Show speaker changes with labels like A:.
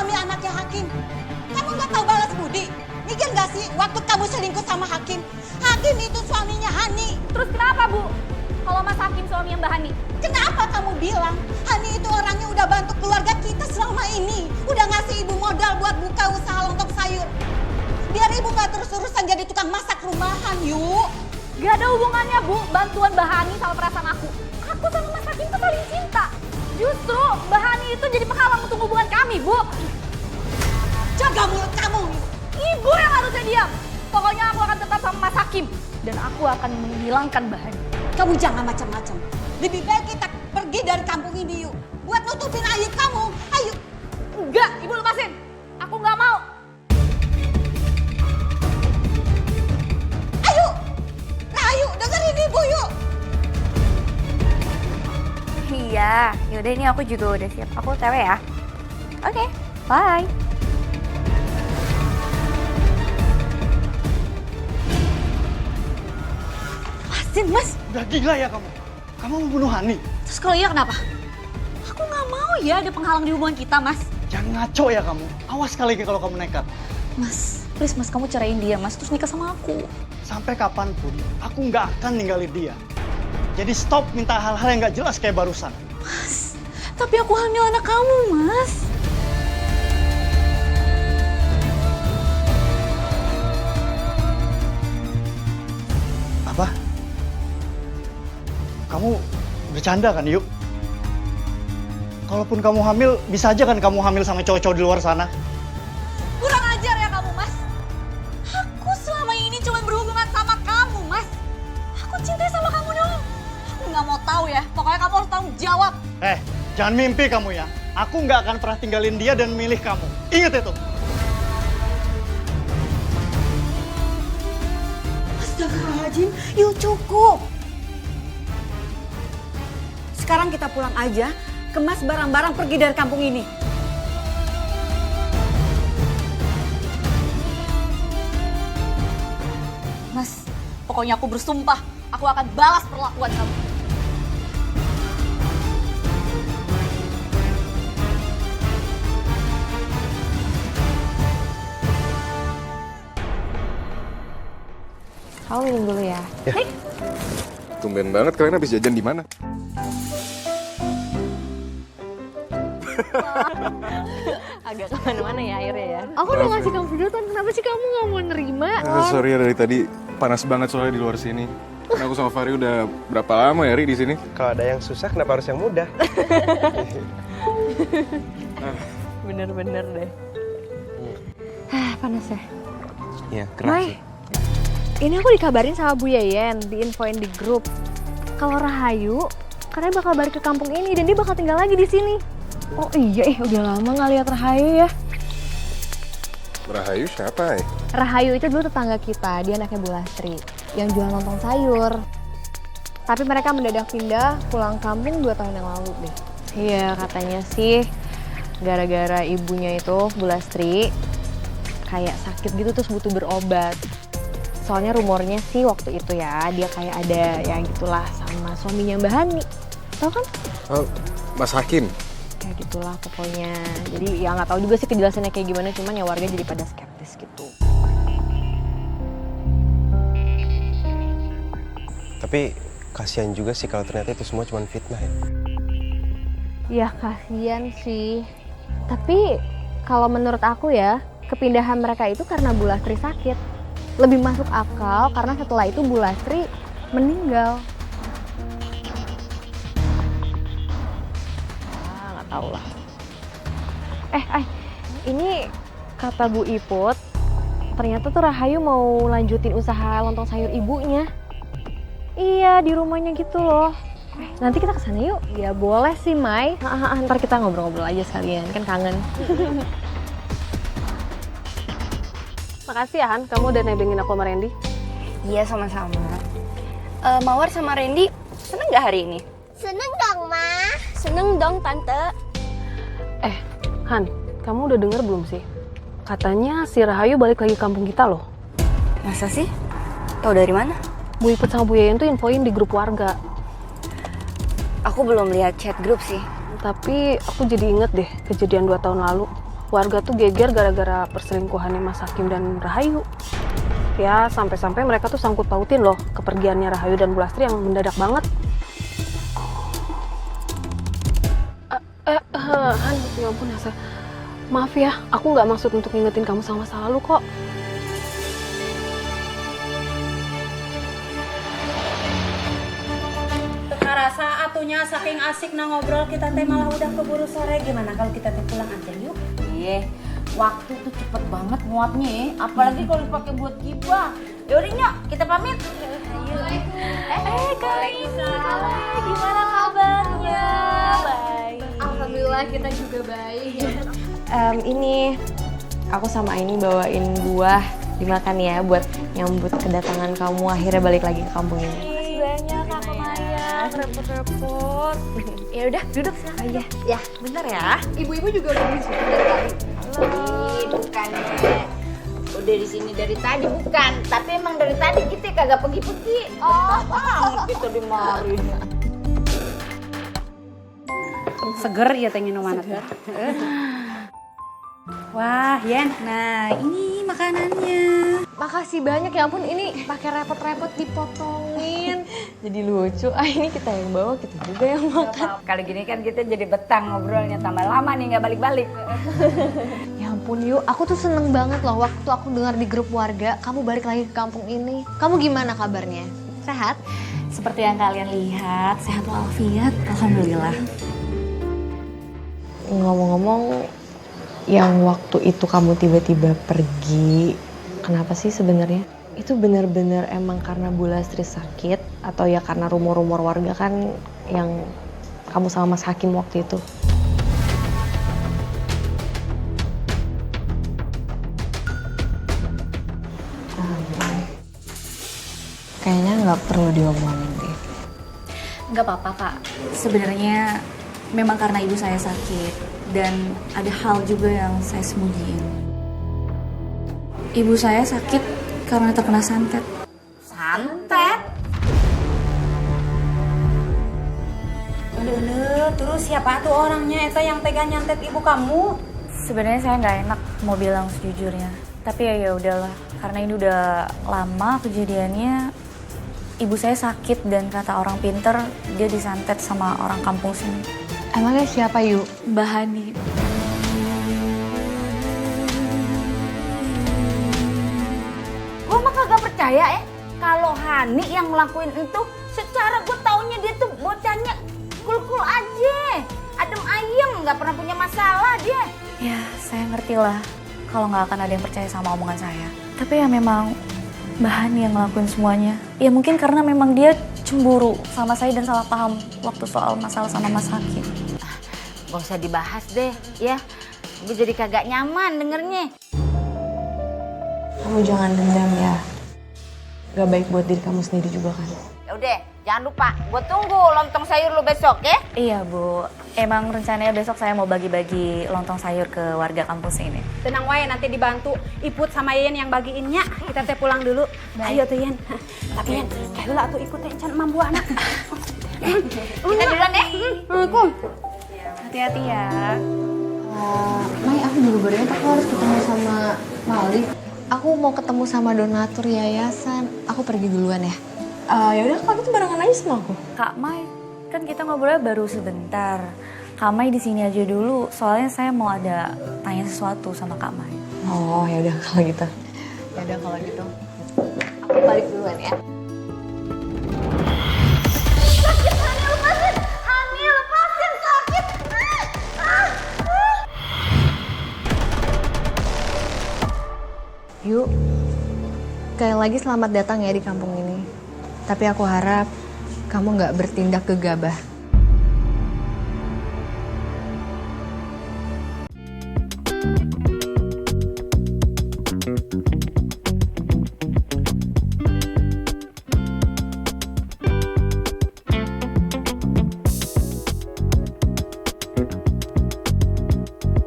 A: suami anaknya Hakim. Kamu nggak tahu balas budi? Mikir nggak sih waktu kamu selingkuh sama Hakim? Hakim itu suaminya Hani.
B: Terus kenapa, Bu? Kalau Mas Hakim suami Mbak Hani?
A: Kenapa kamu bilang Hani itu orangnya udah bantu keluarga kita selama ini? Udah ngasih ibu modal buat buka usaha lontong sayur. Biar ibu gak terus-terusan jadi tukang masak rumahan, yuk.
B: Gak ada hubungannya, Bu, bantuan Mbak Hani sama perasaan aku. Aku sama Mas Hakim tuh saling cinta. Justru Mbak Hani itu jadi penghalang untuk hubungan kami, Bu.
A: Jaga mulut kamu.
B: Ibu yang harusnya diam. Pokoknya aku akan tetap sama Mas Hakim. Dan aku akan menghilangkan Mbak Hani.
A: Kamu jangan macam-macam. Lebih baik kita pergi dari kampung ini, yuk. Buat nutupin aib kamu. Ayo.
B: Enggak, Ibu lepasin. Aku nggak mau.
A: Ayo. Ayo, dengerin ibu, yuk.
C: Iya, yaudah ini aku juga udah siap. Aku TW ya. Oke, bye.
A: Lepasin, Mas.
D: Udah gila ya kamu? Kamu mau bunuh Hani?
B: Terus kalau iya kenapa? Aku nggak mau ya ada penghalang di hubungan kita, Mas.
D: Jangan ngaco ya kamu. Awas kali kalau kamu nekat.
B: Mas, please Mas, kamu ceraiin dia, Mas. Terus nikah sama aku.
D: Sampai kapanpun, aku nggak akan ninggalin dia. Jadi stop minta hal-hal yang nggak jelas kayak barusan.
B: Mas, tapi aku hamil anak kamu, Mas.
D: Apa? Kamu bercanda kan, Yuk? Kalaupun kamu hamil, bisa aja kan kamu hamil sama cowok-cowok di luar sana?
B: Kurang ajar ya kamu, Mas. Aku selama ini cuma berhubungan sama kamu, Mas. Aku cinta sama kamu dong. Aku nggak mau tahu ya. Pokoknya kamu harus tanggung jawab.
D: Jangan mimpi kamu ya. Aku nggak akan pernah tinggalin dia dan milih kamu. Ingat itu.
A: Astagfirullahaladzim, yuk cukup. Sekarang kita pulang aja, kemas barang-barang pergi dari kampung ini.
B: Mas, pokoknya aku bersumpah. Aku akan balas perlakuan kamu.
C: Kamu minum dulu ya.
E: Tumben banget kalian habis jajan di mana?
C: Agak kemana-mana ya akhirnya ya. Aku udah ngasih kamu sedotan, kenapa sih kamu nggak mau nerima?
E: Sorry ya dari tadi panas banget soalnya di luar sini. Karena aku sama Fari udah berapa lama ya Ri di sini?
F: Kalau ada yang susah, kenapa harus yang mudah?
C: Bener-bener deh. Panas ya?
F: Iya, keras
G: Mai,
F: sih.
G: ini aku dikabarin sama Bu Yeyen, diinfoin di grup. Kalau Rahayu, katanya bakal balik ke kampung ini dan dia bakal tinggal lagi di sini. Oh iya, udah lama nggak lihat Rahayu ya.
E: Rahayu siapa ya?
G: Rahayu itu dulu tetangga kita, dia anaknya Bu Lastri, yang jual lontong sayur. Tapi mereka mendadak pindah pulang kampung 2 tahun yang lalu deh. Iya, katanya sih gara-gara ibunya itu, Bu Lastri, kayak sakit gitu terus butuh berobat. Soalnya rumornya sih waktu itu ya, dia kayak ada ya gitulah sama suaminya Mbak Hani. Tahu kan?
E: Oh, Mas Hakim.
G: Ya gitulah pokoknya. Jadi ya nggak tahu juga sih kejelasannya kayak gimana, cuman ya warga jadi pada skeptis gitu.
F: Tapi kasihan juga sih kalau ternyata itu semua cuma fitnah ya.
G: Ya kasihan sih. Tapi kalau menurut aku ya, kepindahan mereka itu karena Bu Lastri sakit. Lebih masuk akal karena setelah itu Bu Lastri meninggal. Nggak tahu lah. Ini kata Bu Iput, ternyata tuh Rahayu mau lanjutin usaha lontong sayur ibunya. Iya, di rumahnya gitu loh. Nanti kita kesana yuk. Ya boleh sih, Mai. Ntar kita ngobrol-ngobrol aja sekalian, kan kangen.
H: Makasih ya Han, kamu udah nebengin aku sama Randy.
C: Iya sama-sama. Mawar sama Randy seneng gak hari ini?
I: Seneng dong, Ma.
C: Seneng dong Tante.
H: Han, kamu udah denger belum sih? Katanya si Rahayu balik lagi kampung kita loh.
C: Masa sih? Tahu dari mana?
H: Bu Iput sama Bu Yeyen tuh infoin di grup warga.
C: Aku belum lihat chat grup sih.
H: Tapi aku jadi inget deh kejadian 2 tahun lalu. warga tuh geger gara-gara perselingkuhannya Mas Hakim dan Rahayu. Ya, sampai-sampai mereka tuh sangkut pautin loh kepergiannya Rahayu dan Bu Lastri yang mendadak banget. Han, ya ampun Asa. Maaf ya, aku nggak maksud untuk ngingetin kamu sama masa lalu kok.
I: Rasa atunya saking asik nah ngobrol kita teh malah udah keburu sore. Gimana kalau kita teh pulang aja yuk?
J: Iya, waktu tuh cepet banget nguapnya ya. Apalagi kalau dipakai buat gibah. Yaudah nyok, kita pamit.
B: Kak Ina, gimana kabarnya? Baik.
G: Alhamdulillah kita juga baik. Ini aku sama ini bawain buah dimakan ya buat nyambut kedatangan kamu akhirnya balik lagi ke kampung ini.
B: Makasih banyak Kak Maya, repot-repot.
G: Ya udah duduk silakan. Iya. Ya, bentar ya. Ibu-ibu juga udah di sini dari tadi.
J: Bukannya udah di sini dari tadi bukan, tapi emang dari tadi kita kagak pergi-pergi. Kita di mari.
I: Seger ya teh minum mana teh. Wah, Yen. Nah, ini makanannya.
G: Makasih banyak ya ampun ini pakai repot-repot dipotongin. Jadi lucu. Ini kita yang bawa, kita juga yang makan.
J: Kali gini kan kita jadi betang ngobrolnya tambah lama nih nggak balik-balik.
G: Ya ampun Yu, aku tuh seneng banget loh waktu aku dengar di grup warga kamu balik lagi ke kampung ini. Kamu gimana kabarnya? Sehat?
B: Seperti yang kalian lihat, sehat walafiat, alhamdulillah.
G: Ngomong-ngomong, yang waktu itu kamu tiba-tiba pergi, kenapa sih sebenarnya? Itu benar-benar emang karena Bu Lastri sakit atau ya karena rumor-rumor warga kan yang kamu sama Mas Hakim waktu itu? Kayaknya nggak perlu diomongin deh.
B: Nggak apa-apa Kak, sebenarnya memang karena ibu saya sakit dan ada hal juga yang saya sembunyiin. Ibu saya sakit karena terkena santet.
J: Santet?
I: Terus siapa tuh orangnya itu yang tega nyantet ibu kamu?
B: Sebenarnya saya nggak enak mau bilang sejujurnya, tapi ya udahlah. Karena ini udah lama kejadiannya. Ibu saya sakit dan kata orang pinter dia disantet sama orang kampung sini.
G: Emangnya siapa Yu?
B: Mbak Hani.
J: Gue mah kagak percaya ya kalau Hani yang ngelakuin itu. Secara gue taunya dia tuh bocahnya kul-kul aja, adem ayem, nggak pernah punya masalah dia.
B: Ya saya ngerti lah kalau nggak akan ada yang percaya sama omongan saya. Tapi ya memang Mbak Hani yang ngelakuin semuanya. Ya mungkin karena memang dia cemburu sama saya dan salah paham waktu soal masalah sama Mas Hakim.
J: Gak usah dibahas deh, ya. Gue jadi kagak nyaman dengernya.
G: Kamu jangan dendam ya. Gak baik buat diri kamu sendiri juga kan.
J: Ya udah, jangan lupa. Gue tunggu lontong sayur lu besok ya.
B: Iya Bu, emang rencananya besok saya mau bagi-bagi lontong sayur ke warga kampus ini.
I: Tenang wae nanti dibantu Iput sama Yen yang bagiinnya. Kita teh pulang dulu. Ayo tuh Yen. Tapi Yen, kayak lah tuh ikut teh can emam buah anak.
J: Kita duluan ya.
B: Hati-hati ya.
G: Mai, aku buru-buru ya, aku harus ketemu sama Mali. Aku mau ketemu sama donatur yayasan. Aku pergi duluan ya. Ya udah kalau gitu barengan aja sama aku.
B: Kak Mai, kan kita ngobrolnya baru sebentar. Kak Mai di sini aja dulu, soalnya saya mau ada tanya sesuatu sama Kak Mai.
G: Oh ya udah kalau gitu. Ya udah kalau gitu. Aku balik duluan ya.
J: Sakit, Hani lepasin. Hani lepasin, sakit.
G: Yuk, sekali lagi selamat datang ya di kampung ini. Tapi aku harap kamu nggak bertindak gegabah.